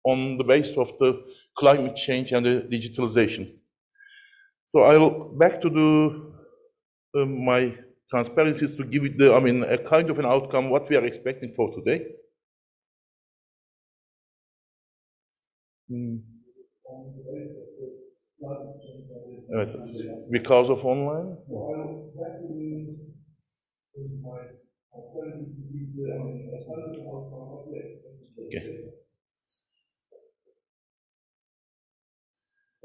on the basis of the climate change and the digitalization. So I'll back to my transparencies to give it a kind of an outcome what we are expecting for today. Because of online? Okay.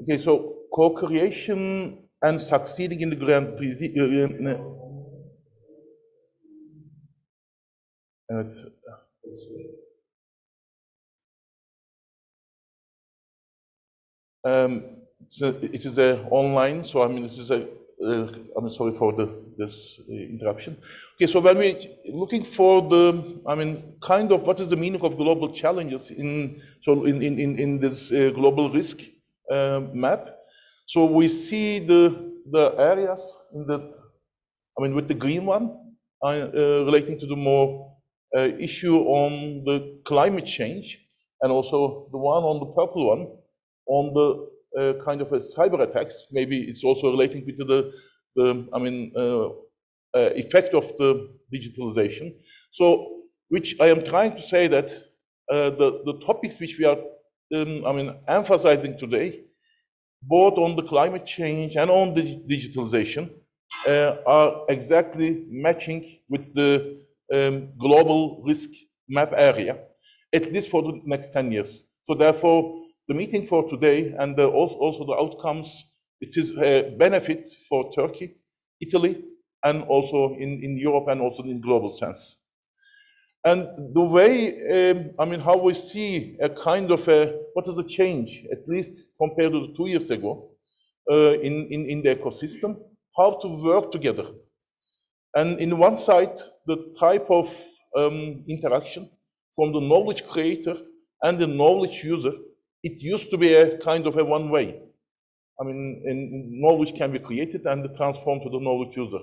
Okay, so co-creation and succeeding in the grand so it is online, so this is I'm sorry for this interruption. Okay, so when we're looking for kind of what is the meaning of global challenges in this global risk map, so we see the areas in with the green one relating to the more issue on the climate change, and also the one on the purple one on the kind of a cyber attacks. Maybe it's also relating to the effect of the digitalization. So, which I am trying to say that the topics which we are emphasizing today, both on the climate change and on the digitalization, are exactly matching with the global risk map area, at least for the next 10 years. So therefore, the meeting for today and also the outcomes, it is a benefit for Turkey, Italy, and also in Europe and also in global sense. And the way, how we see a kind of what is the change, at least compared to 2 years ago, in the ecosystem, how to work together. And in one side, the type of interaction from the knowledge creator and the knowledge user, it used to be a kind of a one way. Knowledge can be created and transformed to the knowledge user.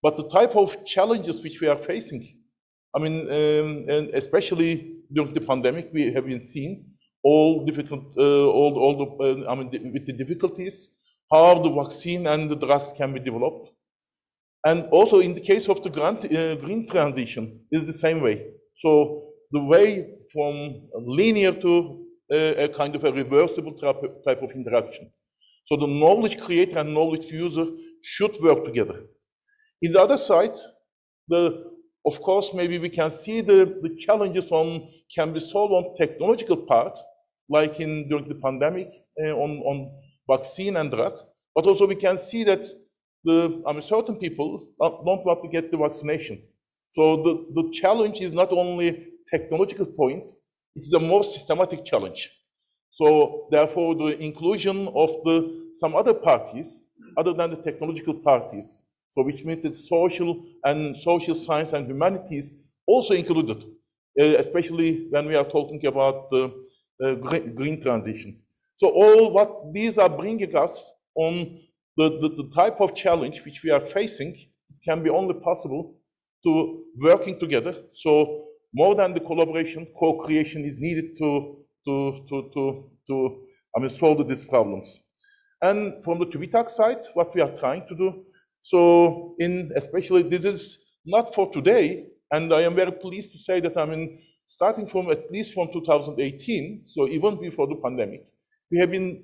But the type of challenges which we are facing, and especially during the pandemic, we have been seeing all difficult, with the difficulties, how the vaccine and the drugs can be developed. And also in the case of the green transition is the same way. So the way from linear to a kind of a reversible type of interaction. So the knowledge creator and knowledge user should work together. In the other side, of course, maybe we can see the challenges can be solved on technological part, like during the pandemic, on vaccine and drug. But also we can see that certain people don't want to get the vaccination. So the challenge is not only technological point, it's a more systematic challenge. So therefore, the inclusion of some other parties, other than the technological parties, so which means that social science and humanities also included, especially when we are talking about the green transition. So all what these are bringing us on the type of challenge which we are facing, it can be only possible to working together. So more than the collaboration, co-creation is needed to solve these problems. And from the TÜBİTAK side, what we are trying to do, so especially this is not for today, and I am very pleased to say that starting from at least from 2018, so even before the pandemic, we have been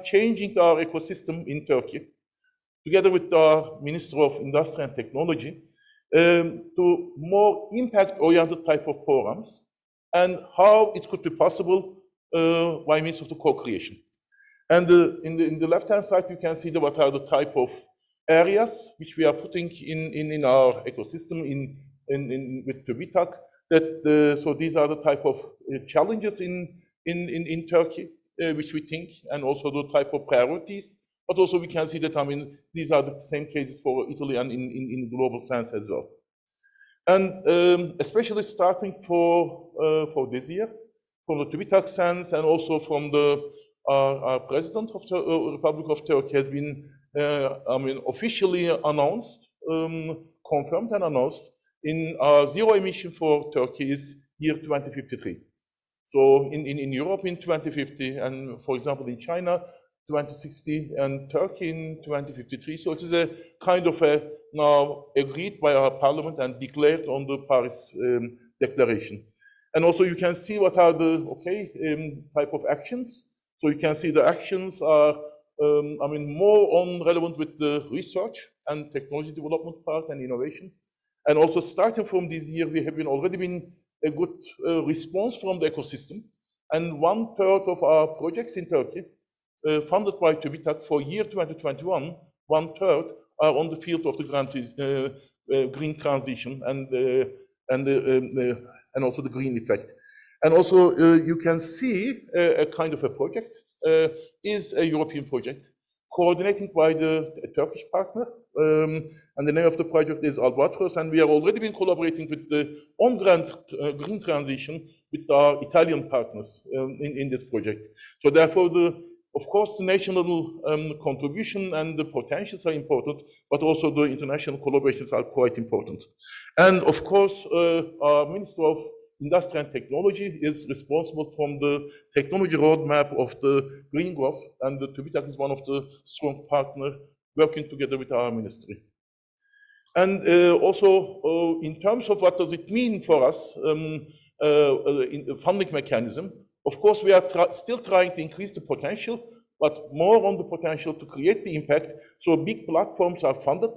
changing our ecosystem in Turkey, together with our Minister of Industry and Technology, to more impact-oriented type of programs, and how it could be possible by means of the co-creation. And in the left-hand side, you can see what are the type of areas which we are putting in our ecosystem with TÜBİTAK. So these are the type of challenges in Turkey, which we think, and also the type of priorities. But also we can see that these are the same cases for Italy and in global sense as well. And especially starting for this year, from the TÜBİTAK sense, and also from our President of the Republic of Turkey has been officially announced, confirmed and announced in our zero emission for Turkey is year 2053. So in Europe in 2050, and for example in China 2060, and Turkey in 2053. So it is a kind of a now agreed by our parliament and declared on the Paris Declaration. And also you can see what are the type of actions. So you can see the actions are more relevant with the research and technology development part and innovation. And also starting from this year, we have already been a good response from the ecosystem. And 1/3 of our projects in Turkey, funded by TÜBİTAK for year 2021, 1/3 are on the field of the green transition and also the green effect. And also you can see a kind of a project is a European project coordinated by the Turkish partner, and the name of the project is Albatros, and we have already been collaborating with the on-ground green transition with our Italian partners in this project. So therefore, of course, the national contribution and the potentials are important, but also the international collaborations are quite important. And of course, our Minister of Industry and Technology is responsible from the technology roadmap of the green growth, and the TÜBİTAK is one of the strong partners working together with our ministry. And also, in terms of what does it mean for us in the funding mechanism, of course, we are still trying to increase the potential, but more on the potential to create the impact. So big platforms are funded,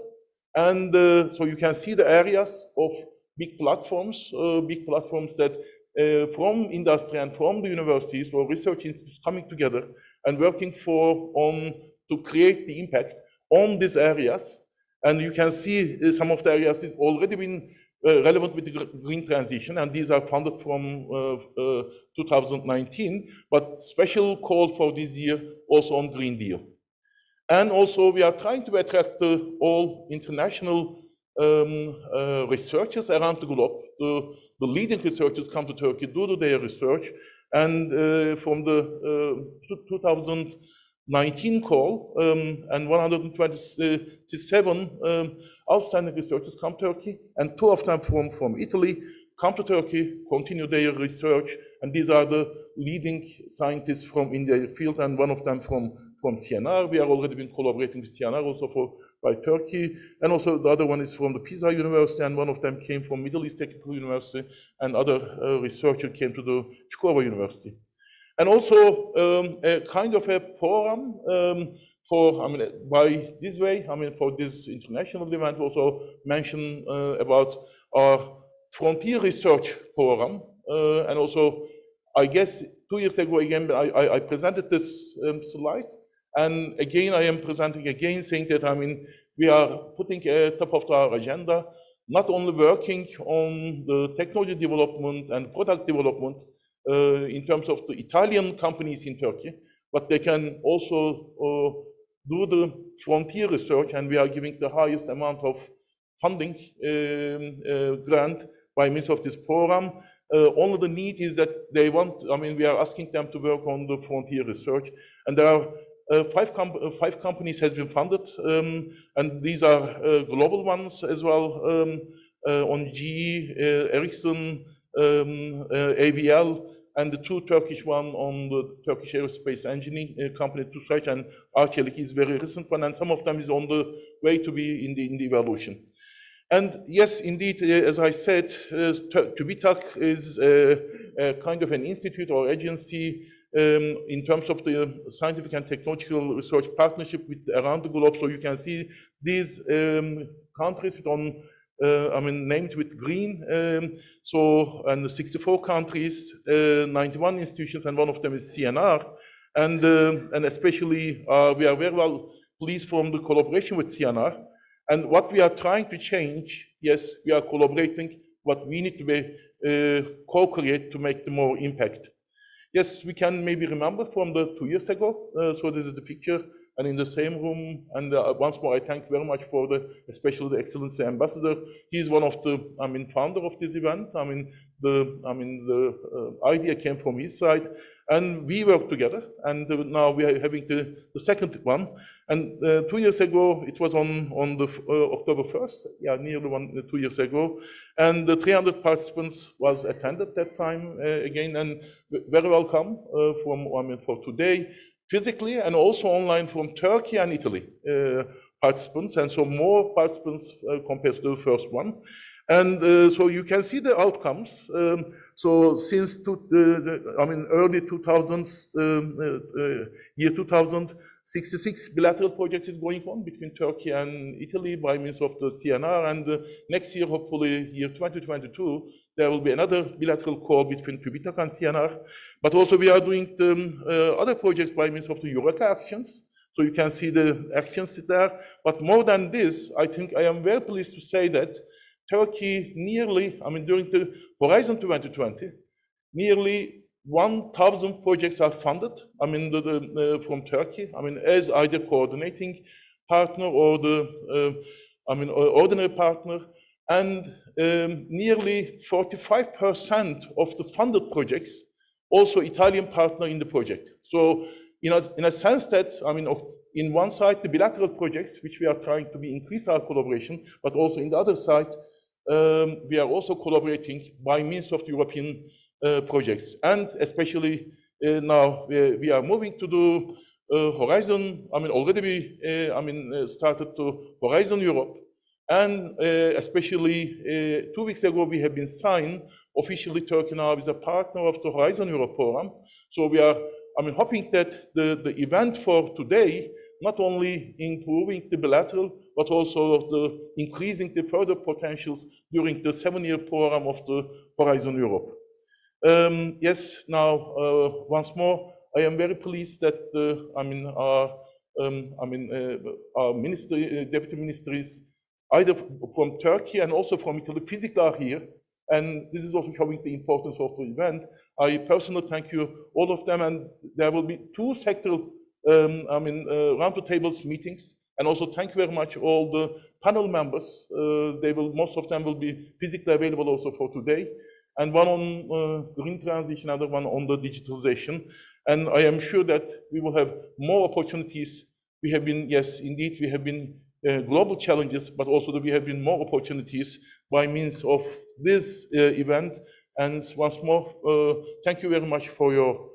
and so you can see the areas of big platforms that from industry and from the universities or research institutes coming together and working to create the impact on these areas. And you can see some of the areas is already been relevant with the green transition, and these are funded from 2019, but special call for this year also on Green Deal. And also we are trying to attract all international researchers around the globe. The leading researchers come to Turkey, do their research, and from the 2019 call, and 127 outstanding researchers come to Turkey, and 2 of them from Italy come to Turkey, continue their research, and these are the leading scientists from in their field, and one of them from CNR. We are already been collaborating with CNR also by Turkey, and also the other one is from the Pisa University, and one of them came from Middle East Technical University, and other researcher came to the Çukurova University. And also a kind of a program by this way, for this international event, also mention about our frontier research program. And also, I guess 2 years ago, again, I presented this slide. And again, I am presenting again, saying that, we are putting top of our agenda, not only working on the technology development and product development, in terms of the Italian companies in Turkey, but they can also do the frontier research, and we are giving the highest amount of funding grant by means of this program. Only the need is that they want, we are asking them to work on the frontier research, and there are 5 companies has been funded, and these are global ones as well, on GE, Ericsson, AVL, and the 2 Turkish one on the Turkish aerospace engineering company, TUSAŞ, and Arçelik is very recent one, and some of them is on the way to be in the evaluation. And yes, indeed, as I said, TÜBİTAK is a kind of an institute or agency in terms of the scientific and technological research partnership with around the globe. So you can see these countries named with green. And the 64 countries, 91 institutions, and one of them is CNR. And especially we are very well pleased from the collaboration with CNR. And what we are trying to change, yes, we are collaborating, but we need to be co-create to make the more impact. Yes, we can maybe remember from the 2 years ago. So this is the picture, and in the same room. And once more, I thank very much for especially the Excellency Ambassador. He's one of the, founder of this event. The idea came from his side, and we worked together. And now we are having the second one. And 2 years ago, it was on the October 1st, nearly 2 years ago. And the 300 participants was attended that time again, and very welcome for today, physically and also online from Turkey and Italy participants, and so more participants compared to the first one. And so you can see the outcomes. So since early 2000s, year 2000, 66 bilateral projects is going on between Turkey and Italy by means of the CNR, and next year, hopefully, year 2022, there will be another bilateral call between TÜBİTAK and CNR. But also we are doing the other projects by means of the Eureka actions. So you can see the actions there. But more than this, I think I am very pleased to say that Turkey nearly, during the Horizon 2020, nearly 1,000 projects are funded, from Turkey, as either coordinating partner or the, ordinary partner, and nearly 45% of the funded projects, also Italian partner in the project. So in a sense that, in one side, the bilateral projects, which we are trying to increase our collaboration, but also in the other side, we are also collaborating by means of the European projects. And especially now we are moving to do Horizon, already we started to Horizon Europe. And especially 2 weeks ago, we have been signed officially. Turkey now is a partner of the Horizon Europe program. So we are, hoping that the event for today, not only improving the bilateral, but also the increasing the further potentials during the 7-year program of the Horizon Europe. Yes, now once more, I am very pleased that our ministry, deputy ministries, either from Turkey and also from Italy, physically are here. And this is also showing the importance of the event. I personally thank you, all of them, and there will be 2 sectoral round the tables meetings, and also thank you very much all the panel members. Most of them will be physically available also for today, and one on green transition, other one on the digitalization. And I am sure that we will have more opportunities. We have been, yes, indeed, we have been global challenges, but also that we have been more opportunities by means of this event. And once more, thank you very much for your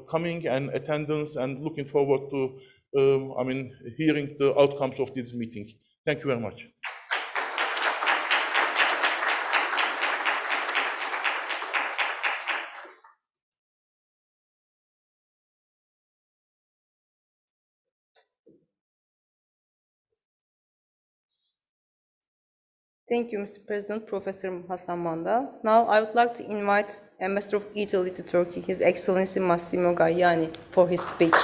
coming and attendance, and looking forward to hearing the outcomes of this meeting. Thank you very much. Thank you, Mr. President, Professor Hasan Mandal. Now, I would like to invite Ambassador of Italy to Turkey, His Excellency Massimo Gaiani, for his speech.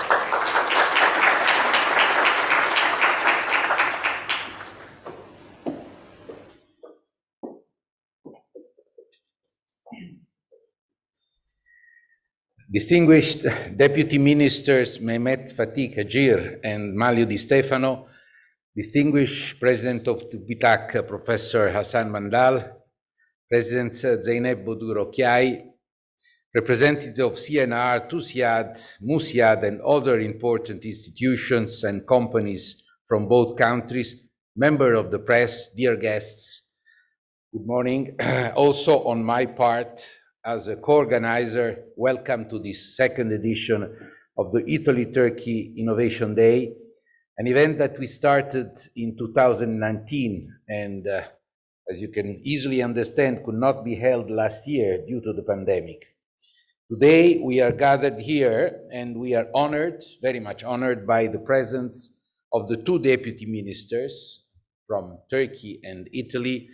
Distinguished Deputy Ministers Mehmet Fatih Kajir and Manlio Di Stefano, distinguished President of TÜBİTAK, Professor Hasan Mandal, President Zeynep Bodur-Okyay, representative of CNR, TUSIAD, MUSIAD, and other important institutions and companies from both countries, member of the press, dear guests, good morning. Also on my part, as a co-organizer, welcome to this second edition of the Italy-Turkey Innovation Day, an event that we started in 2019 and, as you can easily understand, could not be held last year due to the pandemic. Today, we are gathered here and we are honored, very much honored, by the presence of the 2 deputy ministers from Turkey and Italy,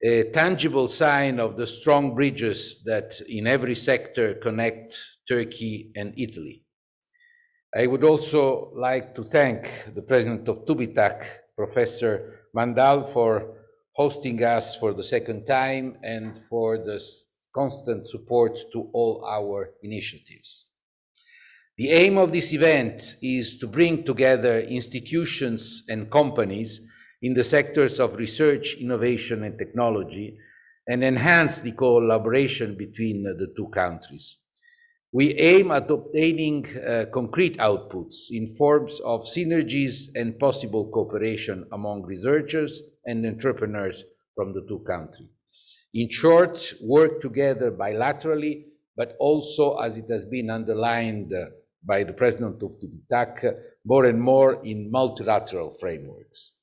a tangible sign of the strong bridges that in every sector connect Turkey and Italy. I would also like to thank the President of TÜBİTAK, Professor Mandal, for hosting us for the second time and for the constant support to all our initiatives. The aim of this event is to bring together institutions and companies in the sectors of research, innovation, and technology, and enhance the collaboration between the two countries. We aim at obtaining concrete outputs in forms of synergies and possible cooperation among researchers and entrepreneurs from the two countries. In short, work together bilaterally, but also, as it has been underlined by the President of TÜBİTAK, more and more in multilateral frameworks.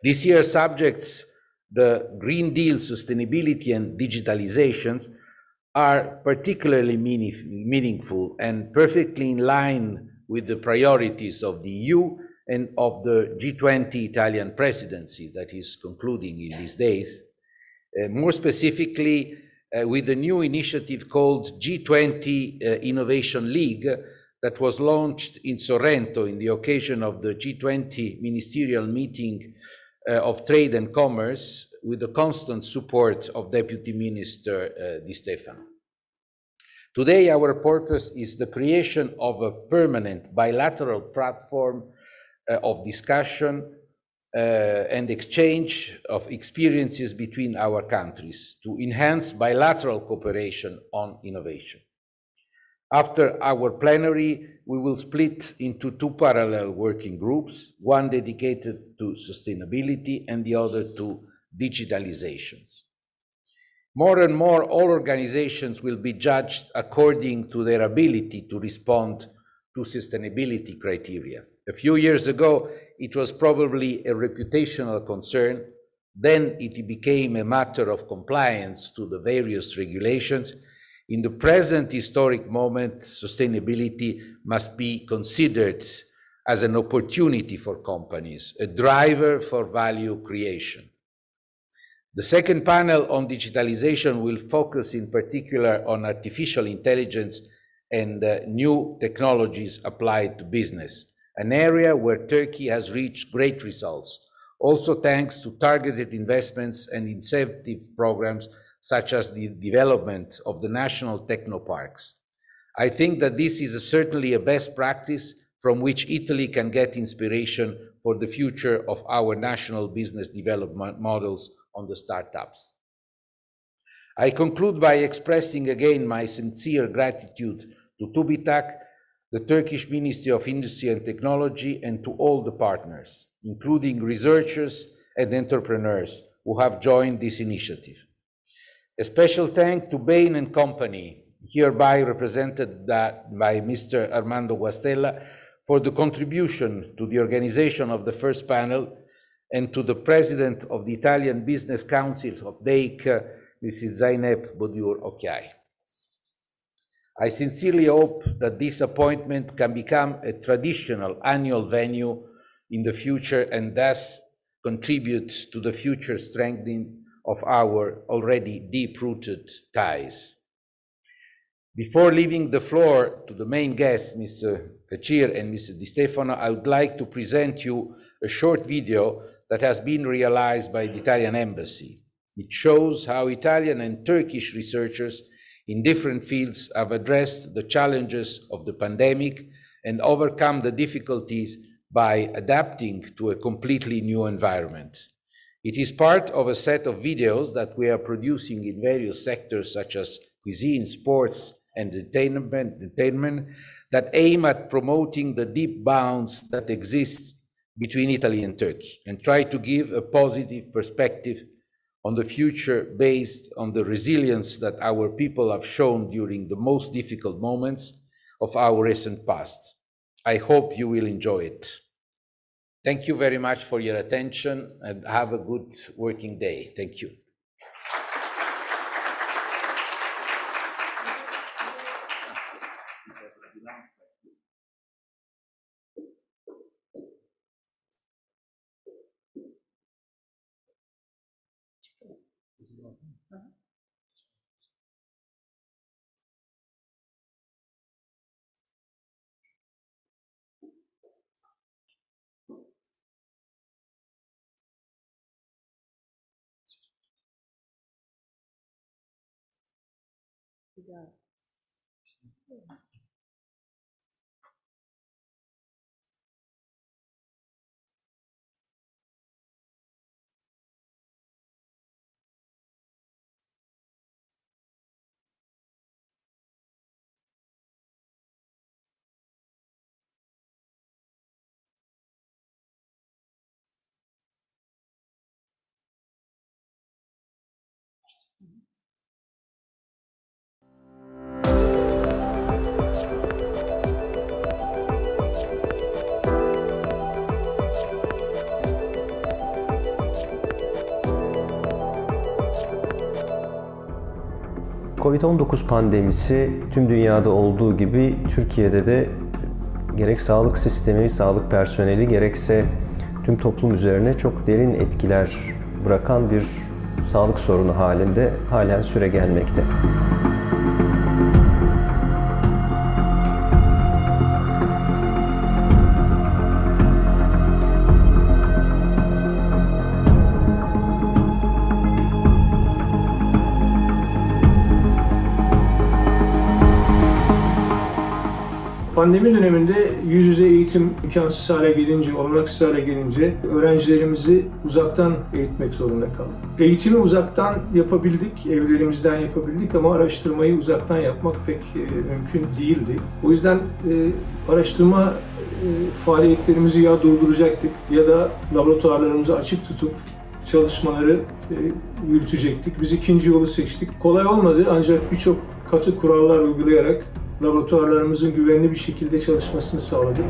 This year's subjects, the Green Deal, sustainability, and digitalization, are particularly meaningful and perfectly in line with the priorities of the EU and of the G20 Italian presidency that is concluding in these days. More specifically, with the new initiative called G20 Innovation League that was launched in Sorrento in the occasion of the G20 ministerial meeting of Trade and Commerce, with the constant support of Deputy Minister Di Stefano. Today, our purpose is the creation of a permanent bilateral platform of discussion and exchange of experiences between our countries to enhance bilateral cooperation on innovation. After our plenary, we will split into two parallel working groups, one dedicated to sustainability and the other to digitalization. More and more, all organizations will be judged according to their ability to respond to sustainability criteria. A few years ago, it was probably a reputational concern. Then it became a matter of compliance to the various regulations. In the present historic moment, sustainability must be considered as an opportunity for companies, a driver for value creation. The second panel on digitalization will focus in particular on artificial intelligence and new technologies applied to business, an area where Turkey has reached great results, also thanks to targeted investments and incentive programs such as the development of the national technoparks. I think that this is certainly a best practice from which Italy can get inspiration for the future of our national business development models on the startups. I conclude by expressing again my sincere gratitude to TÜBİTAK, the Turkish Ministry of Industry and Technology, and to all the partners, including researchers and entrepreneurs who have joined this initiative. A special thanks to Bain & Company, hereby represented by Mr. Armando Guastella, for the contribution to the organization of the first panel, and to the President of the Italian Business Council of DEIC, Mrs. Zainab Bodur Okyay. I sincerely hope that this appointment can become a traditional annual venue in the future and thus contribute to the future strengthening of our already deep-rooted ties. Before leaving the floor to the main guests, Mr. Kachir and Mr. Di Stefano, I would like to present you a short video that has been realized by the Italian Embassy. It shows how Italian and Turkish researchers in different fields have addressed the challenges of the pandemic and overcome the difficulties by adapting to a completely new environment. It is part of a set of videos that we are producing in various sectors such as cuisine, sports, and entertainment that aim at promoting the deep bonds that exist between Italy and Turkey and try to give a positive perspective on the future based on the resilience that our people have shown during the most difficult moments of our recent past. I hope you will enjoy it. Thank you very much for your attention and have a good working day. Thank you. Covid-19 pandemisi tüm dünyada olduğu gibi Türkiye'de de gerek sağlık sistemi, sağlık personeli gerekse tüm toplum üzerine çok derin etkiler bırakan bir sağlık sorunu halinde halen süregelmekte. Pandemi döneminde yüz yüze eğitim imkansız hale gelince, olanaksız hale gelince öğrencilerimizi uzaktan eğitmek zorunda kaldık. Eğitimi uzaktan yapabildik, evlerimizden yapabildik ama araştırmayı uzaktan yapmak pek mümkün değildi. O yüzden araştırma faaliyetlerimizi ya durduracaktık ya da laboratuvarlarımızı açık tutup çalışmaları yürütecektik. Biz ikinci yolu seçtik. Kolay olmadı ancak birçok katı kurallar uygulayarak laboratuvarlarımızın güvenli bir şekilde çalışmasını sağladık.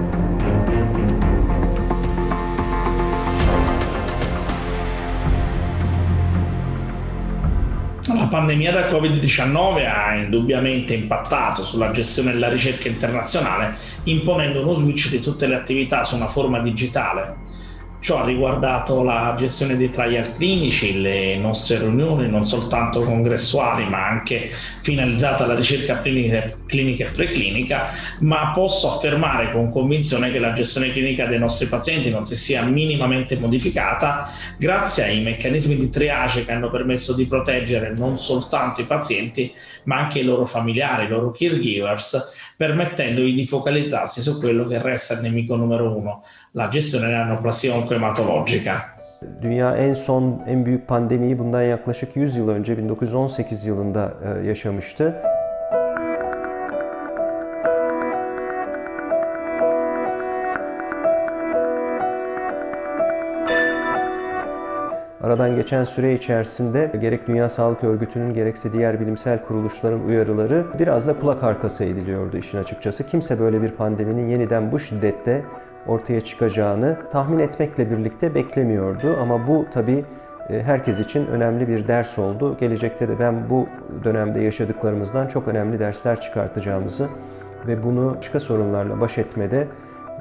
La pandemia da Covid-19 ha indubbiamente impattato sulla gestione della ricerca internazionale, imponendo uno switch di tutte le attività su una forma digitale. Ciò ha riguardato la gestione dei trial clinici, le nostre riunioni non soltanto congressuali ma anche finalizzate alla ricerca clinica e preclinica, ma posso affermare con convinzione che la gestione clinica dei nostri pazienti non si sia minimamente modificata grazie ai meccanismi di triage che hanno permesso di proteggere non soltanto i pazienti ma anche i loro familiari, i loro caregivers, permettendogli di focalizzarsi su quello che resta il nemico numero uno, la gestione dell'anaplassia oncoematologica. Dünya en büyük pandemiyi bundan yaklaşık 100 yıl önce 1918 yılında yaşamıştı. Aradan geçen süre içerisinde gerek Dünya Sağlık Örgütü'nün gerekse diğer bilimsel kuruluşların uyarıları biraz da kulak arkası ediliyordu işin açıkçası. Kimse böyle bir pandeminin yeniden bu şiddette ortaya çıkacağını tahmin etmekle birlikte beklemiyordu. Ama bu tabii herkes için önemli bir ders oldu. Gelecekte de ben bu dönemde yaşadıklarımızdan çok önemli dersler çıkartacağımızı ve bunu başka sorunlarla baş etmede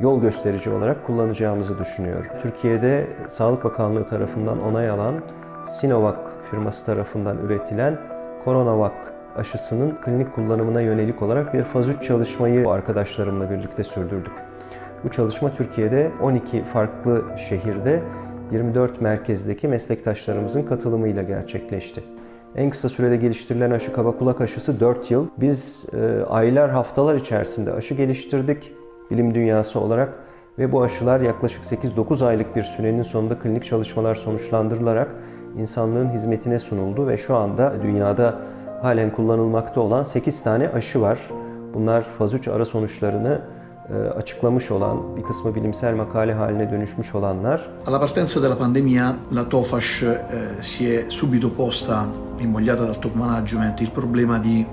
yol gösterici olarak kullanacağımızı düşünüyorum. Türkiye'de Sağlık Bakanlığı tarafından onay alan Sinovac firması tarafından üretilen CoronaVac aşısının klinik kullanımına yönelik olarak bir faz 3 çalışmayı arkadaşlarımla birlikte sürdürdük. Bu çalışma Türkiye'de 12 farklı şehirde 24 merkezdeki meslektaşlarımızın katılımıyla gerçekleşti. En kısa sürede geliştirilen aşı kaba kulak aşısı 4 yıl. Biz aylar, haftalar içerisinde aşı geliştirdik bilim dünyası olarak ve bu aşılar yaklaşık 8-9 aylık bir sürenin sonunda klinik çalışmalar sonuçlandırılarak insanlığın hizmetine sunuldu ve şu anda dünyada halen kullanılmakta olan 8 tane aşı var. Bunlar faz 3 ara sonuçlarını açıklamış olan, bir kısmı bilimsel makale haline dönüşmüş olanlar. Alla partenza della pandemia, la TOFASH si è subito posta, invogliata dal top management, il problema di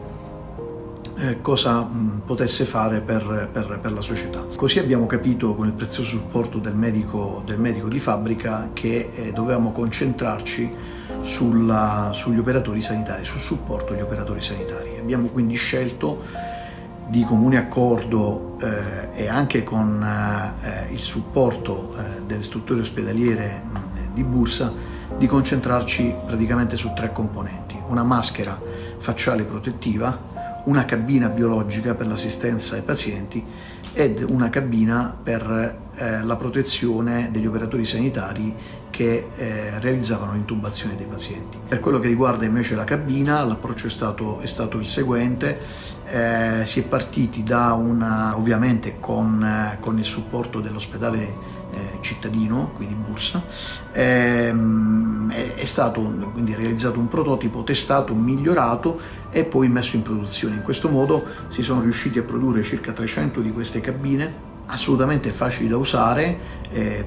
cosa potesse fare per la società. Così abbiamo capito con il prezioso supporto del medico di fabbrica che dovevamo concentrarci sugli operatori sanitari, sul supporto agli operatori sanitari. Abbiamo quindi scelto di comune accordo e anche con il supporto delle strutture ospedaliere di Bursa di concentrarci praticamente su 3 componenti: una maschera facciale protettiva, una cabina biologica per l'assistenza ai pazienti ed una cabina per la protezione degli operatori sanitari che realizzavano l'intubazione dei pazienti. Per quello che riguarda invece la cabina, l'approccio è stato il seguente: si è partiti da ovviamente con il supporto dell'ospedale cittadino, quindi Bursa, è stato quindi realizzato un prototipo, testato, migliorato e poi messo in produzione. In questo modo si sono riusciti a produrre circa 300 di queste cabine, assolutamente facili da usare,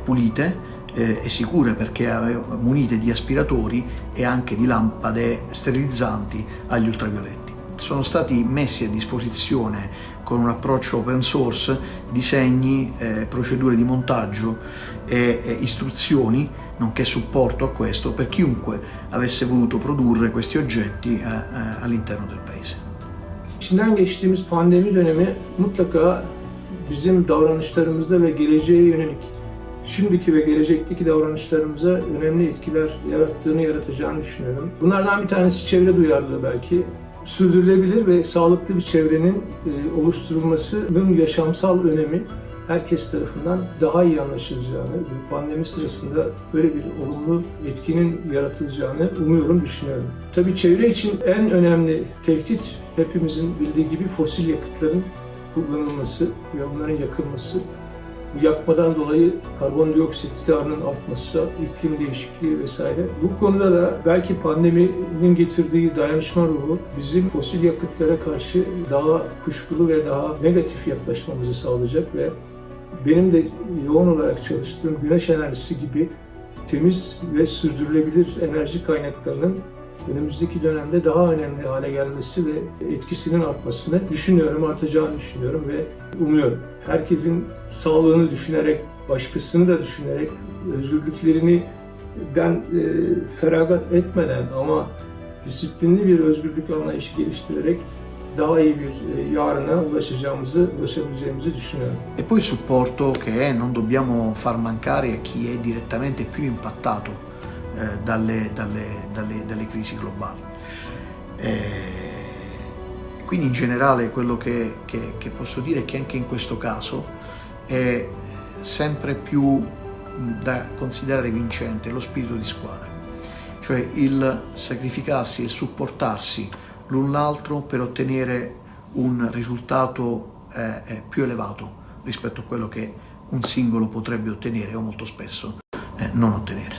pulite e sicure perché munite di aspiratori e anche di lampade sterilizzanti agli ultravioletti. Sono stati messi a disposizione con un approccio open source disegni, procedure di montaggio e istruzioni, nonché supporto a questo per chiunque avesse voluto produrre questi oggetti all'interno del paese. İçinden geçtiğimiz pandemi dönemi mutlaka bizim davranışlarımızda ve geleceğe yönelik, şimdiki ve gelecekteki davranışlarımıza önemli etkiler yaratacağını düşünüyorum. Bunlardan bir tanesi çevre duyarlılığı belki. Sürdürülebilir ve sağlıklı bir çevrenin oluşturulmasının yaşamsal önemi herkes tarafından daha iyi anlaşılacağını ve pandemi sırasında böyle bir olumlu etkinin yaratılacağını umuyorum, düşünüyorum. Tabii çevre için en önemli tehdit hepimizin bildiği gibi fosil yakıtların kullanılması ve onların yakılması. Bu yakmadan dolayı karbondioksit miktarının artması, iklim değişikliği vesaire. Bu konuda da belki pandeminin getirdiği dayanışma ruhu bizim fosil yakıtlara karşı daha kuşkulu ve daha negatif yaklaşmamızı sağlayacak ve benim de yoğun olarak çalıştığım güneş enerjisi gibi temiz ve sürdürülebilir enerji kaynaklarının önümüzdeki dönemde daha önemli hale gelmesi ve etkisinin artmasını düşünüyorum, artacağını düşünüyorum ve umuyorum. Herkesin sağlığını düşünerek, başkasını da düşünerek, özgürlüklerinden feragat etmeden ama disiplinli bir özgürlük anlayışı geliştirerek daha iyi bir yarına ulaşabileceğimizi düşünüyorum. E poi il supporto che non dobbiamo far mancare a chi è direttamente più impattato dalle crisi globali. Quindi in generale quello che posso dire è che anche in questo caso è sempre più da considerare vincente lo spirito di squadra, cioè il sacrificarsi e il supportarsi l'un l'altro per ottenere un risultato più elevato rispetto a quello che un singolo potrebbe ottenere o molto spesso non ottenere.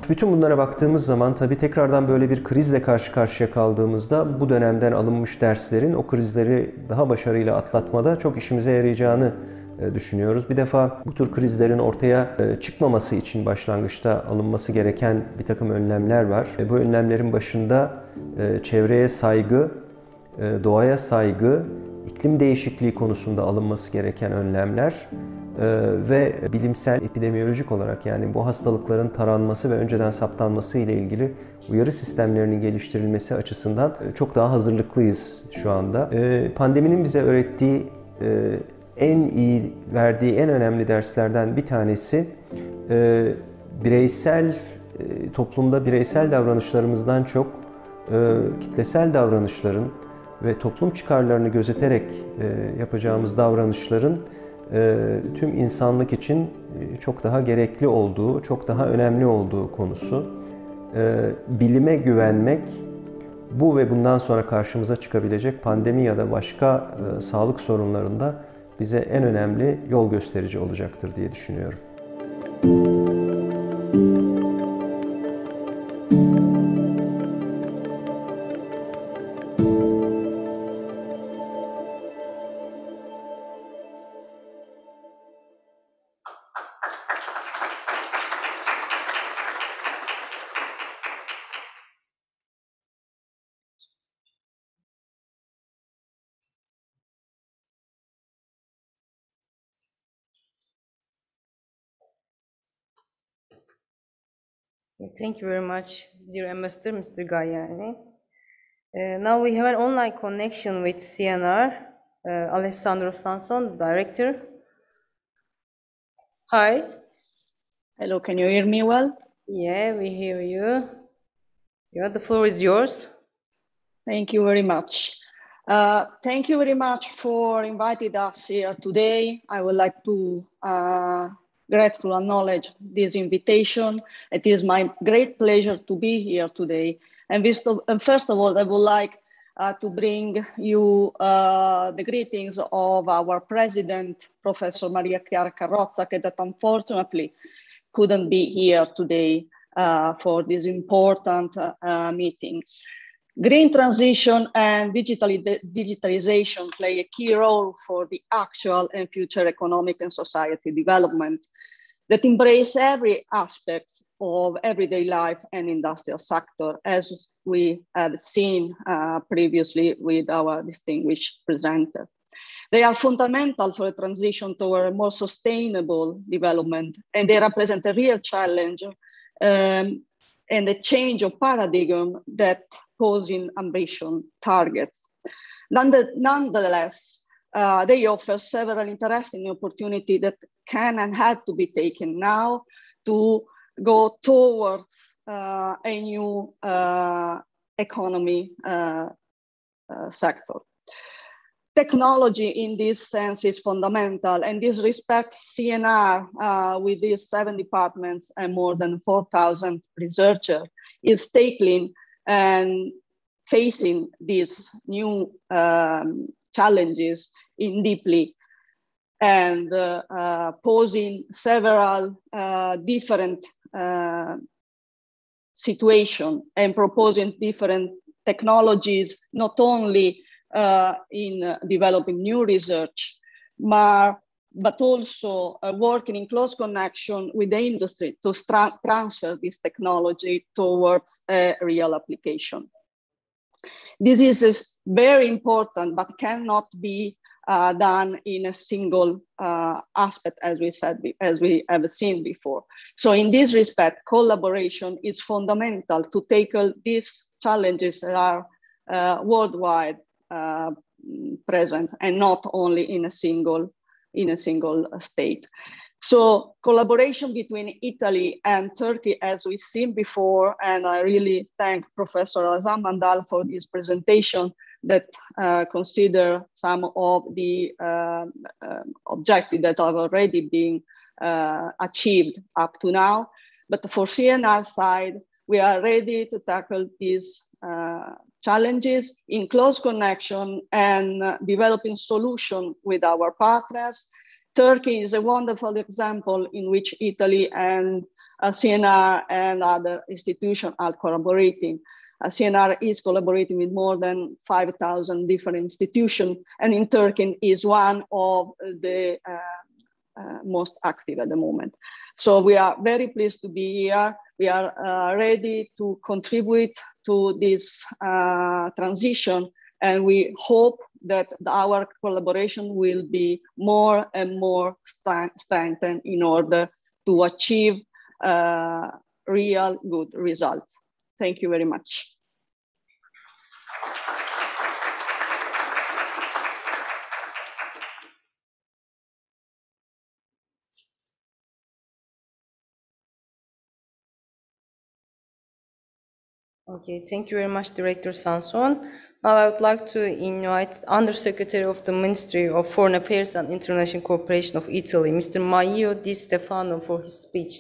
Bütün bunlara baktığımız zaman tabii tekrardan böyle bir krizle karşı karşıya kaldığımızda bu dönemden alınmış derslerin o krizleri daha başarıyla atlatmada çok işimize yarayacağını düşünüyoruz. Bir defa bu tür krizlerin ortaya çıkmaması için başlangıçta alınması gereken bir takım önlemler var. Bu önlemlerin başında çevreye saygı, doğaya saygı, iklim değişikliği konusunda alınması gereken önlemler ve bilimsel, epidemiyolojik olarak yani bu hastalıkların taranması ve önceden saptanması ile ilgili uyarı sistemlerinin geliştirilmesi açısından çok daha hazırlıklıyız şu anda. Pandeminin bize öğrettiği, en iyi verdiği en önemli derslerden bir tanesi toplumda bireysel davranışlarımızdan çok kitlesel davranışların ve toplum çıkarlarını gözeterek yapacağımız davranışların tüm insanlık için çok daha gerekli olduğu, çok daha önemli olduğu konusu. Bilime güvenmek, bu ve bundan sonra karşımıza çıkabilecek pandemi ya da başka sağlık sorunlarında bize en önemli yol gösterici olacaktır diye düşünüyorum. Thank you very much, dear Ambassador, Mr. Gayani. Now we have an online connection with CNR, Alessandro Sanson, the director. Hi. Hello, can you hear me well? Yeah, we hear you. Yeah, the floor is yours. Thank you very much. Thank you very much for inviting us here today. I would like to gratefully acknowledge this invitation. It is my great pleasure to be here today. And first of all, I would like to bring you the greetings of our president, Professor Maria Chiara Carrozza, that unfortunately couldn't be here today for this important meeting. Green transition and digitalization play a key role for the actual and future economic and society development that embrace every aspect of everyday life and industrial sector, as we have seen previously with our distinguished presenter. They are fundamental for a transition toward a more sustainable development, and they represent a real challenge and a change of paradigm that posing ambition targets. Nonetheless, they offer several interesting opportunities that can and had to be taken now to go towards a new economy sector. Technology in this sense is fundamental, and this respect CNR with these 7 departments and more than 4,000 researchers is tackling and facing these new challenges in deeply and posing several different situations and proposing different technologies, not only in developing new research, but also working in close connection with the industry to transfer this technology towards a real application. This is very important, but cannot be done in a single aspect, as we have seen before. So in this respect, collaboration is fundamental to tackle these challenges that are worldwide present and not only in a single state. So collaboration between Italy and Turkey, as we've seen before, and I really thank Professor Hassan Mandal for this presentation that consider some of the objectives that have already been achieved up to now. But for CNR side, we are ready to tackle these challenges in close connection and developing solutions with our partners. Turkey is a wonderful example in which Italy and CNR and other institutions are collaborating. CNR is collaborating with more than 5,000 different institutions, and in Turkey is one of the most active at the moment. So we are very pleased to be here. We are ready to contribute to this transition, and we hope that our collaboration will be more and more strengthened in order to achieve real good results. Thank you very much. Okay, thank you very much, Director Sanson. Now I would like to invite Undersecretary of the Ministry of Foreign Affairs and International Cooperation of Italy, Mr. Maio Di Stefano, for his speech.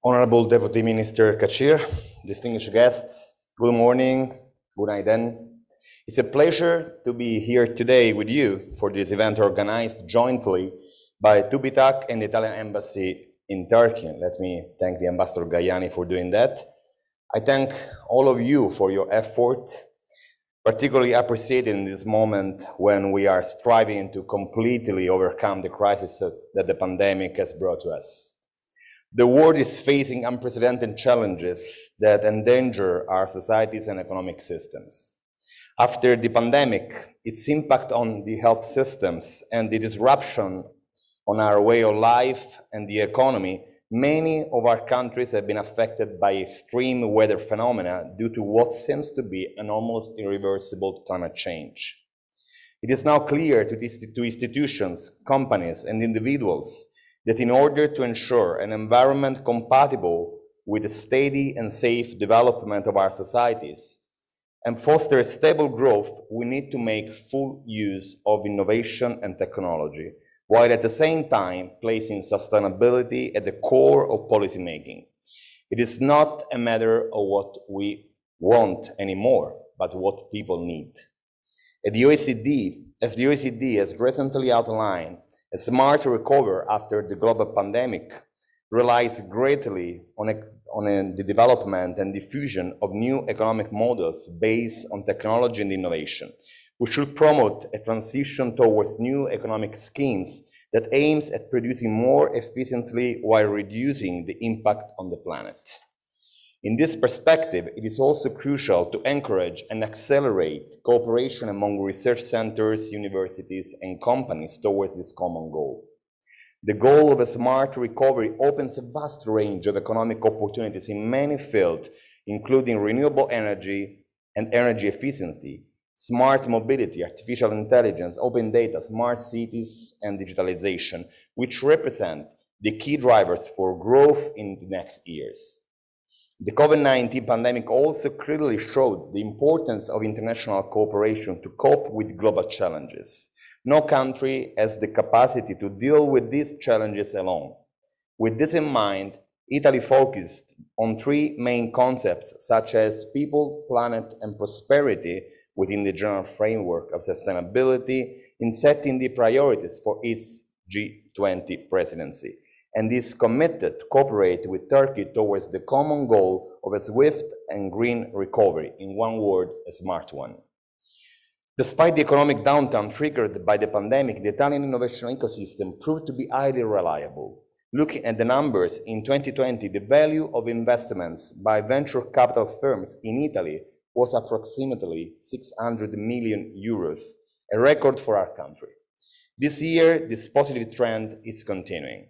Honorable Deputy Minister Kachir, distinguished guests, good morning, good night then. It's a pleasure to be here today with you for this event organized jointly by TÜBİTAK and the Italian Embassy in Turkey. Let me thank the Ambassador Gaiani for doing that. I thank all of you for your effort, particularly appreciated in this moment when we are striving to completely overcome the crisis that the pandemic has brought to us. The world is facing unprecedented challenges that endanger our societies and economic systems. After the pandemic, its impact on the health systems and the disruption on our way of life and the economy, many of our countries have been affected by extreme weather phenomena due to what seems to be an almost irreversible climate change. It is now clear to institutions, companies, and individuals that in order to ensure an environment compatible with the steady and safe development of our societies and foster stable growth, we need to make full use of innovation and technology, while at the same time placing sustainability at the core of policymaking. It is not a matter of what we want anymore, but what people need. As the OECD has recently outlined, a smart recovery after the global pandemic relies greatly on the development and diffusion of new economic models based on technology and innovation, We should promote a transition towards new economic schemes that aims at producing more efficiently while reducing the impact on the planet. In this perspective, it is also crucial to encourage and accelerate cooperation among research centers, universities, and companies towards this common goal. The goal of a smart recovery opens a vast range of economic opportunities in many fields, including renewable energy and energy efficiency, smart mobility, artificial intelligence, open data, smart cities, and digitalization, which represent the key drivers for growth in the next years. The COVID-19 pandemic also clearly showed the importance of international cooperation to cope with global challenges. No country has the capacity to deal with these challenges alone. With this in mind, Italy focused on three main concepts such as people, planet, and prosperity within the general framework of sustainability in setting the priorities for its G20 presidency, and is committed to cooperate with Turkey towards the common goal of a swift and green recovery, in one word, a smart one. Despite the economic downturn triggered by the pandemic, the Italian innovation ecosystem proved to be highly reliable. Looking at the numbers, in 2020, the value of investments by venture capital firms in Italy was approximately 600 million euros, a record for our country. This year, this positive trend is continuing.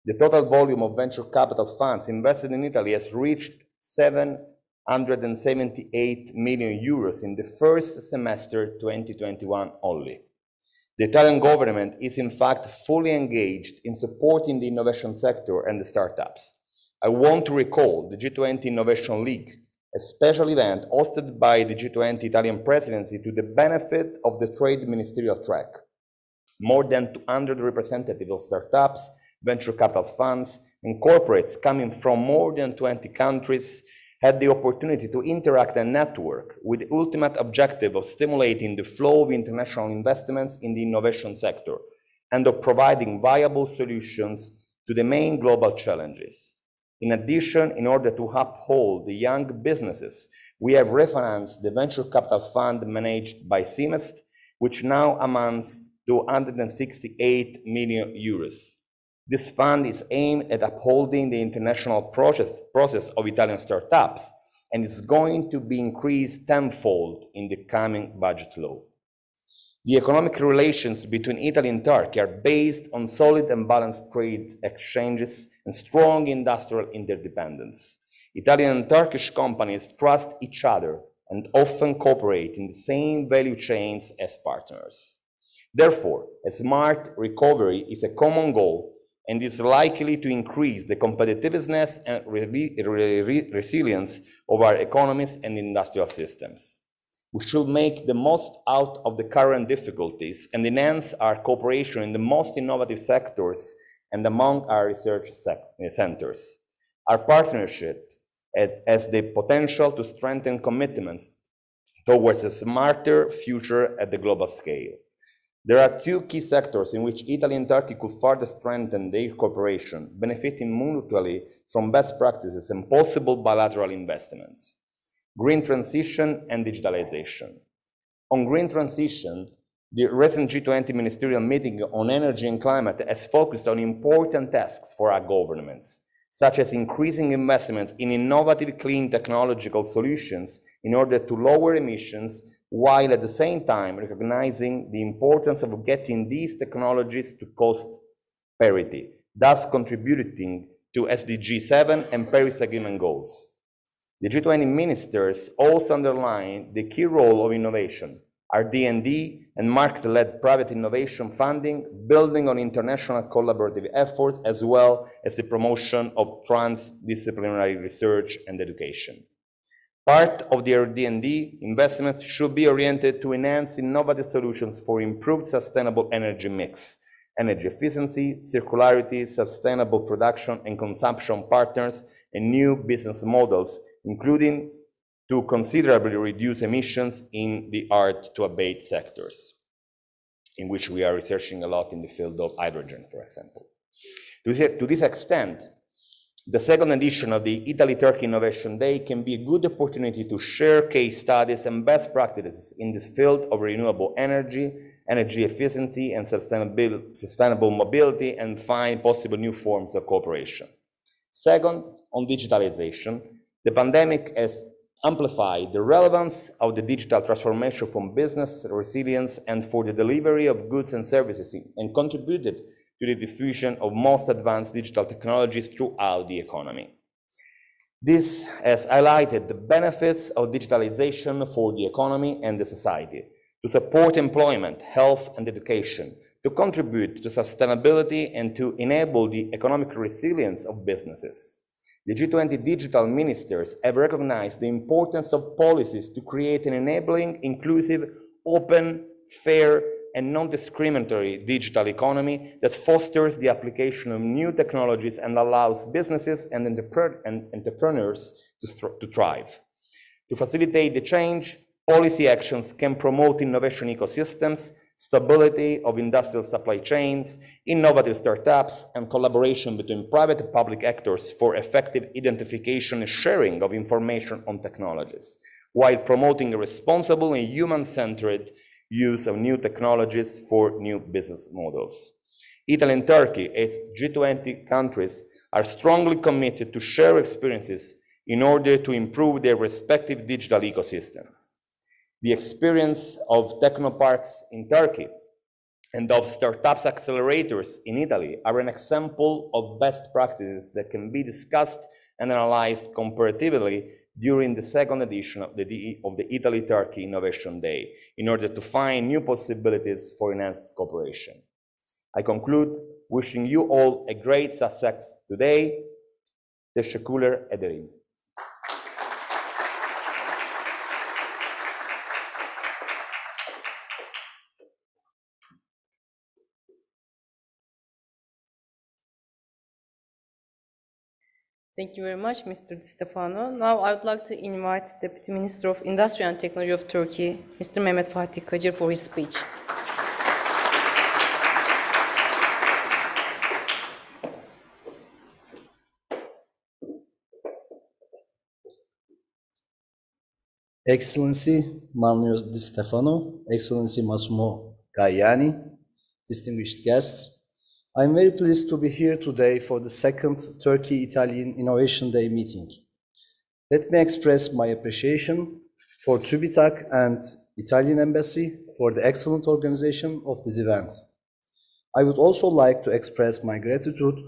The total volume of venture capital funds invested in Italy has reached 778 million euros in the first semester 2021 only. The Italian government is in fact fully engaged in supporting the innovation sector and the startups. I want to recall the G20 Innovation Leak, a special event hosted by the G20 Italian presidency to the benefit of the trade ministerial track. More than 200 representatives of startups, venture capital funds, and corporates coming from more than 20 countries had the opportunity to interact and network with the ultimate objective of stimulating the flow of international investments in the innovation sector and of providing viable solutions to the main global challenges. In addition, in order to uphold the young businesses, we have refinanced the venture capital fund managed by Simest, which now amounts to 168 million euros. This fund is aimed at upholding the international process of Italian startups and is going to be increased tenfold in the coming budget law. The economic relations between Italy and Turkey are based on solid and balanced trade exchanges and strong industrial interdependence. Italian and Turkish companies trust each other and often cooperate in the same value chains as partners. Therefore, a smart recovery is a common goal and is likely to increase the competitiveness and resilience of our economies and industrial systems. We should make the most out of the current difficulties and enhance our cooperation in the most innovative sectors and among our research centers. Our partnership has the potential to strengthen commitments towards a smarter future at the global scale. There are two key sectors in which Italy and Turkey could further strengthen their cooperation, benefiting mutually from best practices and possible bilateral investments: green transition and digitalization. On green transition, the recent G20 ministerial meeting on energy and climate has focused on important tasks for our governments, such as increasing investment in innovative clean technological solutions in order to lower emissions, while at the same time recognizing the importance of getting these technologies to cost parity, thus contributing to SDG 7 and Paris Agreement goals. The G20 ministers also underlined the key role of innovation, RD&D and market-led private innovation funding, building on international collaborative efforts, as well as the promotion of transdisciplinary research and education. Part of the RD&D investment should be oriented to enhance innovative solutions for improved sustainable energy mix, energy efficiency, circularity, sustainable production and consumption partners, and new business models, including to considerably reduce emissions in the hard-to-abate sectors, in which we are researching a lot in the field of hydrogen, for example. To this extent, The second edition of the Italy-Turkey Innovation Day can be a good opportunity to share case studies and best practices in this field of renewable energy, energy efficiency, and sustainable mobility, and find possible new forms of cooperation. Second, on digitalization, the pandemic has amplified the relevance of the digital transformation from business resilience and for the delivery of goods and services, and contributed to the diffusion of most advanced digital technologies throughout the economy. This has highlighted the benefits of digitalization for the economy and the society, to support employment, health, and education, to contribute to sustainability, and to enable the economic resilience of businesses. The G20 digital ministers have recognized the importance of policies to create an enabling, inclusive, open, fair, and non-discriminatory digital economy that fosters the application of new technologies and allows businesses and entrepreneurs to thrive. To facilitate the change, policy actions can promote innovation ecosystems, stability of industrial supply chains, innovative startups, and collaboration between private and public actors for effective identification and sharing of information on technologies, while promoting a responsible and human-centered use of new technologies for new business models. Italy and Turkey, as G20 countries, are strongly committed to share experiences in order to improve their respective digital ecosystems. The experience of technoparks in Turkey and of startups accelerators in Italy are an example of best practices that can be discussed and analyzed comparatively during the second edition of the Italy-Turkey Innovation Day, in order to find new possibilities for enhanced cooperation. I conclude wishing you all a great success today. Teşekkürler ederim. Thank you very much, Mr. Di Stefano. Now I would like to invite Deputy Minister of Industry and Technology of Turkey, Mr. Mehmet Fatih Kacir, for his speech. Excellency Manlius Di Stefano, Excellency Massimo Gaiani, distinguished guests, I'm very pleased to be here today for the second Turkey-Italian Innovation Day meeting. Let me express my appreciation for TÜBİTAK and Italian Embassy for the excellent organization of this event. I would also like to express my gratitude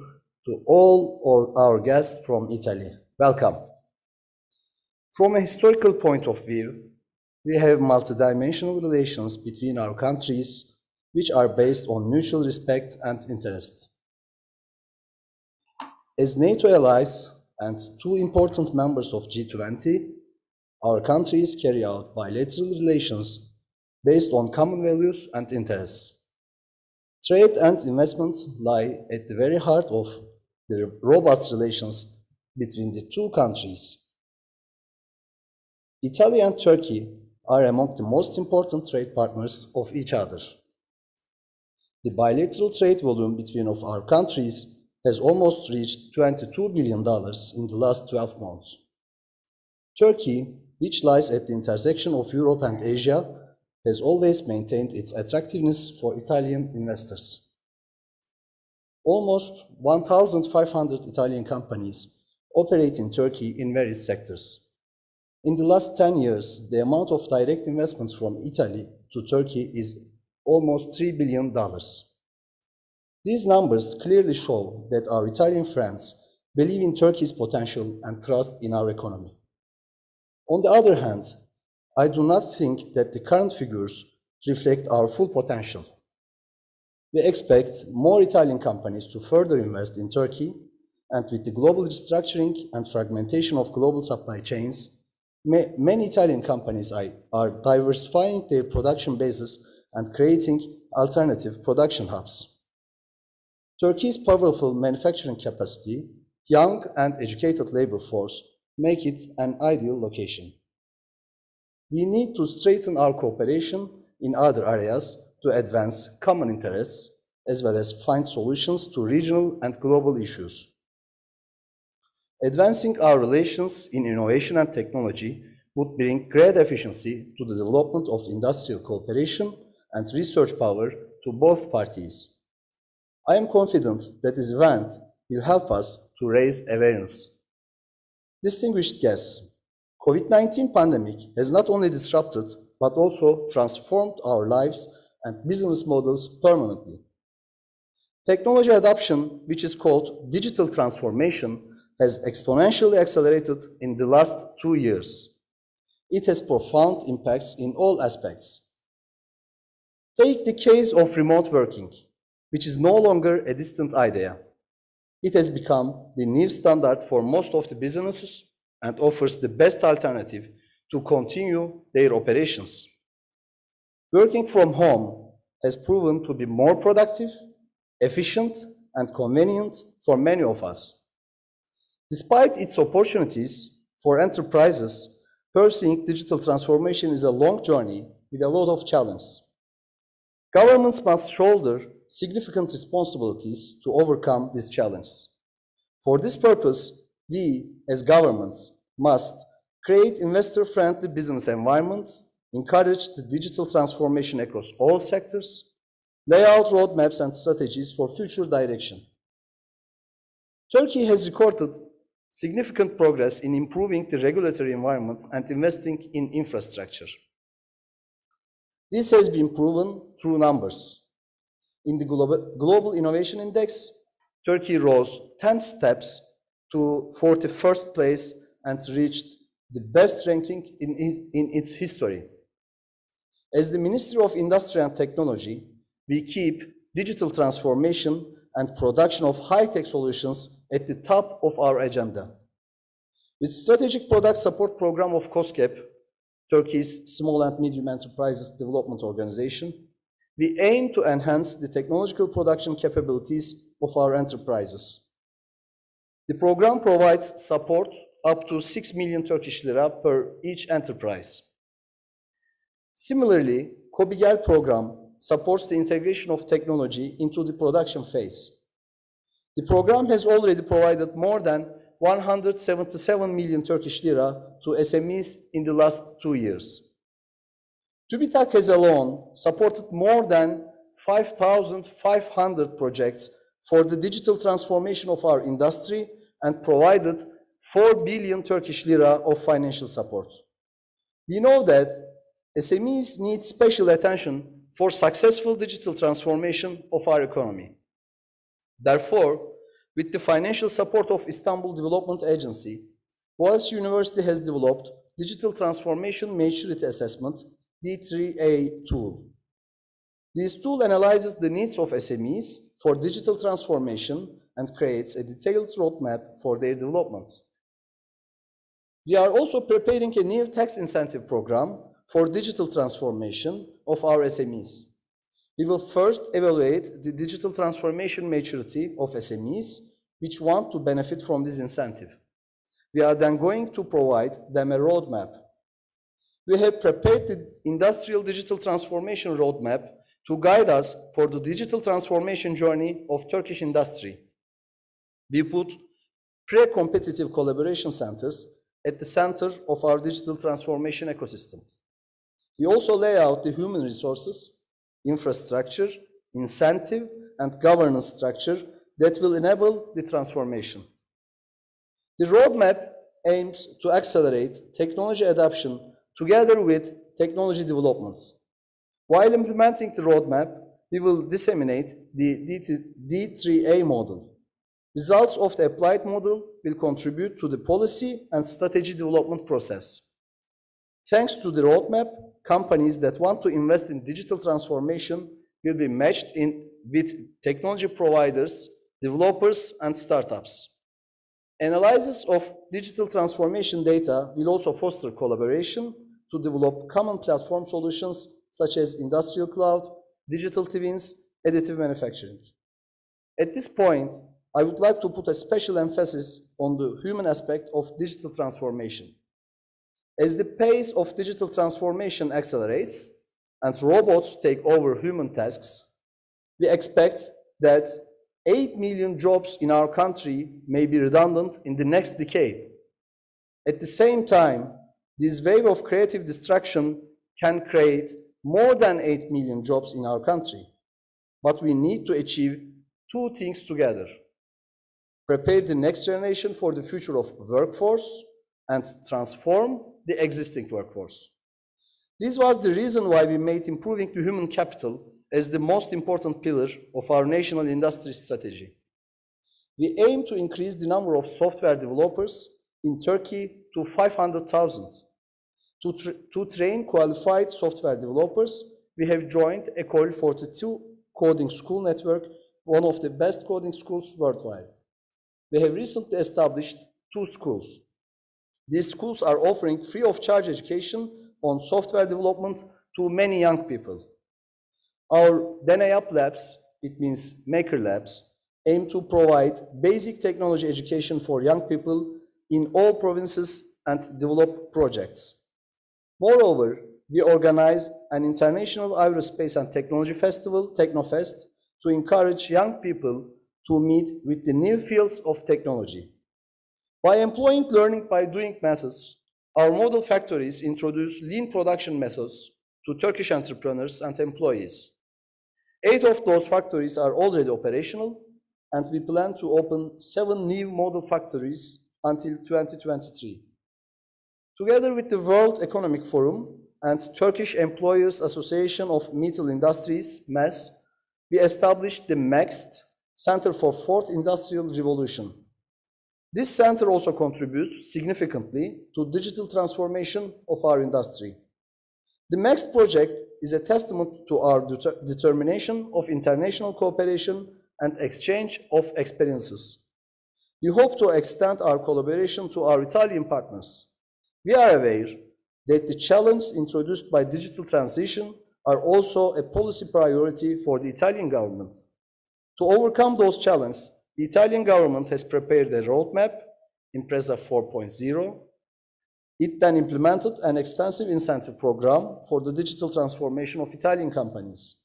to all our guests from Italy. Welcome. From a historical point of view, we have multidimensional relations between our countries which are based on mutual respect and interest. As NATO allies and two important members of G20, our countries carry out bilateral relations based on common values and interests. Trade and investment lie at the very heart of the robust relations between the two countries. Italy and Turkey are among the most important trade partners of each other. The bilateral trade volume between our countries has almost reached $22 billion in the last 12 months. Turkey, which lies at the intersection of Europe and Asia, has always maintained its attractiveness for Italian investors. Almost 1,500 Italian companies operate in Turkey in various sectors. In the last 10 years, the amount of direct investments from Italy to Turkey is almost $3 billion. These numbers clearly show that our Italian friends believe in Turkey's potential and trust in our economy. On the other hand, I do not think that the current figures reflect our full potential. We expect more Italian companies to further invest in Turkey, and with the global restructuring and fragmentation of global supply chains, many Italian companies are diversifying their production bases and creating alternative production hubs. Turkey's powerful manufacturing capacity, young and educated labor force make it an ideal location. We need to strengthen our cooperation in other areas to advance common interests, as well as find solutions to regional and global issues. Advancing our relations in innovation and technology would bring great efficiency to the development of industrial cooperation and research power to both parties. I am confident that this event will help us to raise awareness. Distinguished guests, COVID-19 pandemic has not only disrupted but also transformed our lives and business models permanently. Technology adoption, which is called digital transformation, has exponentially accelerated in the last 2 years. It has profound impacts in all aspects. Take the case of remote working, which is no longer a distant idea. It has become the new standard for most of the businesses and offers the best alternative to continue their operations. Working from home has proven to be more productive, efficient, and convenient for many of us. Despite its opportunities for enterprises, pursuing digital transformation is a long journey with a lot of challenges. Governments must shoulder significant responsibilities to overcome this challenge. For this purpose, we, as governments, must create investor-friendly business environment, encourage the digital transformation across all sectors, lay out roadmaps and strategies for future direction. Turkey has recorded significant progress in improving the regulatory environment and investing in infrastructure. This has been proven through numbers. In the Global Innovation Index, Turkey rose 10 steps to 41st place and reached the best ranking in its history. As the Ministry of Industry and Technology, we keep digital transformation and production of high-tech solutions at the top of our agenda. With Strategic Product Support Program of COSGAP, Turkey's Small and Medium Enterprises Development Organization, we aim to enhance the technological production capabilities of our enterprises. The program provides support up to 6 million Turkish lira per each enterprise. Similarly, KOBİGEL program supports the integration of technology into the production phase. The program has already provided more than 177 million Turkish lira to SMEs in the last 2 years. TÜBİTAK has alone supported more than 5,500 projects for the digital transformation of our industry and provided 4 billion Turkish lira of financial support. We know that SMEs need special attention for successful digital transformation of our economy. Therefore, with the financial support of Istanbul Development Agency, Boğaziçi University has developed Digital Transformation Maturity Assessment, D3A tool. This tool analyzes the needs of SMEs for digital transformation and creates a detailed roadmap for their development. We are also preparing a new tax incentive program for digital transformation of our SMEs. We will first evaluate the digital transformation maturity of SMEs which want to benefit from this incentive. We are then going to provide them a roadmap. We have prepared the industrial digital transformation roadmap to guide us for the digital transformation journey of Turkish industry. We put pre-competitive collaboration centers at the center of our digital transformation ecosystem. We also lay out the human resources, infrastructure, incentive, and governance structure that will enable the transformation. The roadmap aims to accelerate technology adoption together with technology development. While implementing the roadmap, we will disseminate the D3A model. Results of the applied model will contribute to the policy and strategy development process. Thanks to the roadmap, companies that want to invest in digital transformation will be matched with technology providers, developers, and startups. Analysis of digital transformation data will also foster collaboration to develop common platform solutions such as industrial cloud, digital twins, additive manufacturing. At this point, I would like to put a special emphasis on the human aspect of digital transformation. As the pace of digital transformation accelerates and robots take over human tasks, we expect that 8 million jobs in our country may be redundant in the next decade. At the same time, this wave of creative destruction can create more than 8 million jobs in our country. But we need to achieve two things together: prepare the next generation for the future of workforce and transform the existing workforce. This was the reason why we made improving the human capital as the most important pillar of our national industry strategy. We aim to increase the number of software developers in Turkey to 500,000. To train qualified software developers, we have joined École 42 coding school network, one of the best coding schools worldwide. We have recently established 2 schools. These schools are offering free of charge education on software development to many young people. Our Deneyap labs, it means maker labs, aim to provide basic technology education for young people in all provinces and develop projects. Moreover, we organize an international aerospace and technology festival, Technofest, to encourage young people to meet with the new fields of technology. By employing learning by doing methods, our model factories introduce lean production methods to Turkish entrepreneurs and employees. 8 of those factories are already operational, and we plan to open 7 new model factories until 2023. Together with the World Economic Forum and Turkish Employers Association of Metal Industries, MES, we established the MEXT, Center for Fourth Industrial Revolution. This center also contributes significantly to digital transformation of our industry. The MEXT project is a testament to our determination of international cooperation and exchange of experiences. We hope to extend our collaboration to our Italian partners. We are aware that the challenges introduced by digital transition are also a policy priority for the Italian government. To overcome those challenges, the Italian government has prepared a roadmap, Impresa 4.0. It then implemented an extensive incentive program for the digital transformation of Italian companies.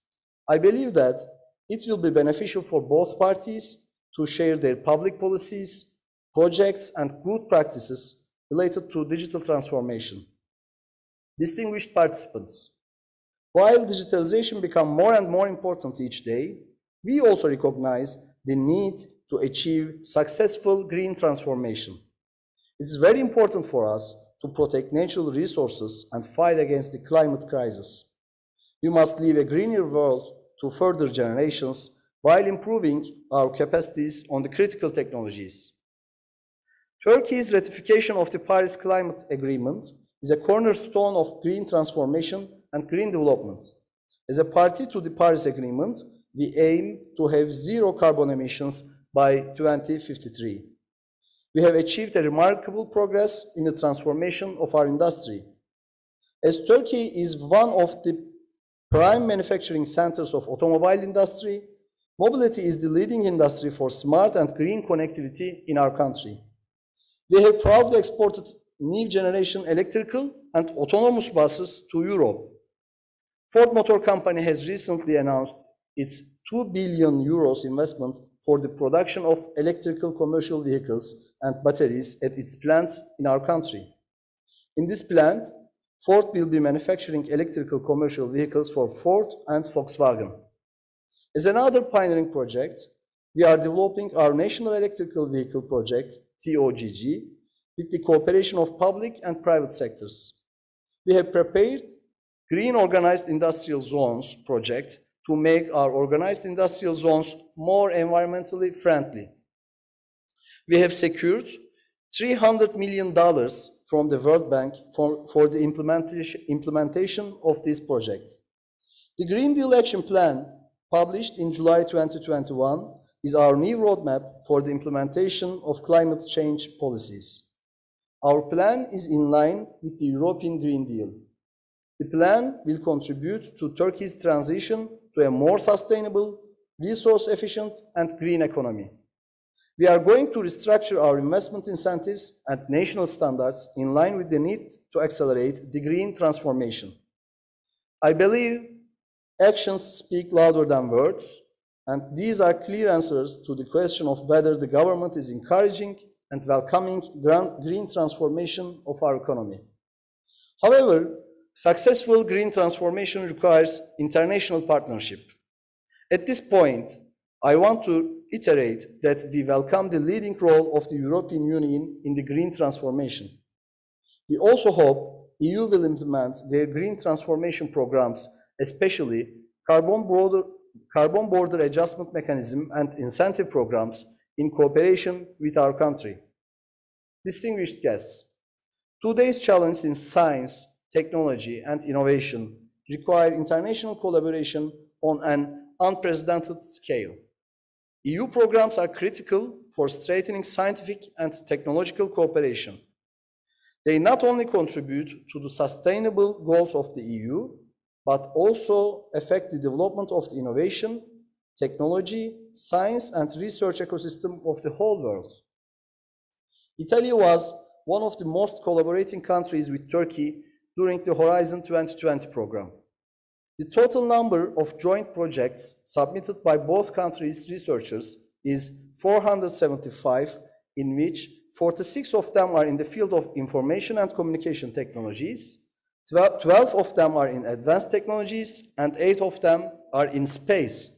I believe that it will be beneficial for both parties to share their public policies, projects, and good practices related to digital transformation. Distinguished participants, while digitalization becomes more and more important each day, we also recognize the need to achieve successful green transformation. It is very important for us to protect natural resources and fight against the climate crisis. We must leave a greener world to further generations while improving our capacities on the critical technologies. Turkey's ratification of the Paris Climate Agreement is a cornerstone of green transformation and green development. As a party to the Paris Agreement, we aim to have zero carbon emissions by 2053. We have achieved a remarkable progress in the transformation of our industry. As Turkey is one of the prime manufacturing centers of automobile industry, mobility is the leading industry for smart and green connectivity in our country. We have proudly exported new generation electrical and autonomous buses to Europe. Ford Motor Company has recently announced its 2 billion euros investment for the production of electrical commercial vehicles and batteries at its plants in our country. In this plant, Ford will be manufacturing electrical commercial vehicles for Ford and Volkswagen. As another pioneering project, we are developing our National Electrical Vehicle Project, TOGG, with the cooperation of public and private sectors. We have prepared Green Organized Industrial Zones project to make our organized industrial zones more environmentally friendly. We have secured $300 million from the World Bank for the implementation of this project. The Green Deal Action Plan, published in July 2021, is our new roadmap for the implementation of climate change policies. Our plan is in line with the European Green Deal. The plan will contribute to Turkey's transition to a more sustainable, resource-efficient, and green economy. We are going to restructure our investment incentives and national standards in line with the need to accelerate the green transformation. I believe actions speak louder than words, and these are clear answers to the question of whether the government is encouraging and welcoming green transformation of our economy. However, successful green transformation requires international partnership. At this point, I want to iterate that we welcome the leading role of the European Union in the green transformation. We also hope EU will implement their green transformation programs, especially carbon border adjustment mechanism and incentive programs in cooperation with our country. Distinguished guests, today's challenge in science, technology, and innovation require international collaboration on an unprecedented scale. EU programs are critical for strengthening scientific and technological cooperation. They not only contribute to the sustainable goals of the EU, but also affect the development of the innovation, technology, science, and research ecosystem of the whole world. Italy was one of the most collaborating countries with Turkey during the Horizon 2020 program. The total number of joint projects submitted by both countries' researchers is 475, in which 46 of them are in the field of information and communication technologies, 12 of them are in advanced technologies, and 8 of them are in space.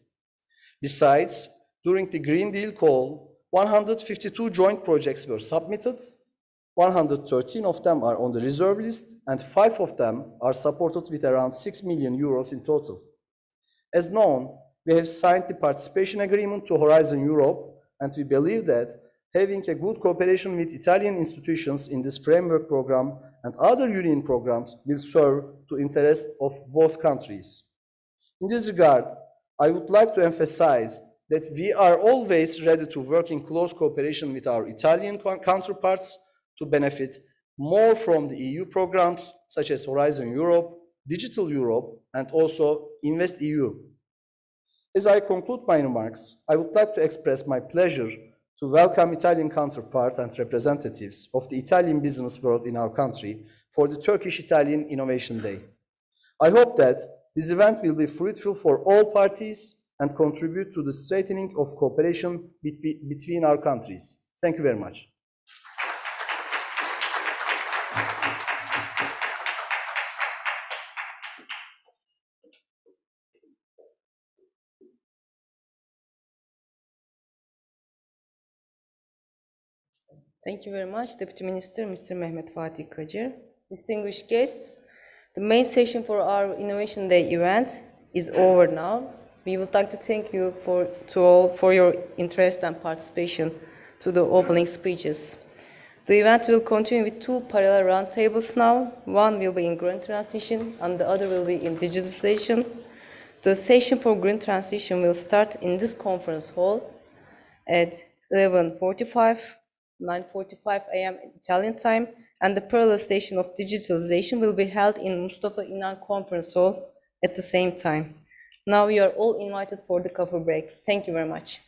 Besides, during the Green Deal call, 152 joint projects were submitted, 113 of them are on the reserve list, and 5 of them are supported with around 6 million euros in total. As known, we have signed the participation agreement to Horizon Europe, and we believe that having a good cooperation with Italian institutions in this framework program and other union programs will serve to the interest of both countries. In this regard, I would like to emphasize that we are always ready to work in close cooperation with our Italian counterparts to benefit more from the EU programs such as Horizon Europe, Digital Europe, and also InvestEU. As I conclude my remarks, I would like to express my pleasure to welcome Italian counterparts and representatives of the Italian business world in our country for the Turkish-Italian Innovation Day. I hope that this event will be fruitful for all parties and contribute to the strengthening of cooperation between our countries. Thank you very much. Thank you very much, Deputy Minister, Mr. Mehmet Fatih Kacir. Distinguished guests, the main session for our Innovation Day event is over now. We would like to thank you all for your interest and participation to the opening speeches. The event will continue with 2 parallel roundtables now. One will be in green transition and the other will be in digitalization. The session for green transition will start in this conference hall at 9:45 a.m. Italian time, and the parallel session of digitalization will be held in Mustafa İnan Conference Hall at the same time. Now you are all invited for the coffee break. Thank you very much.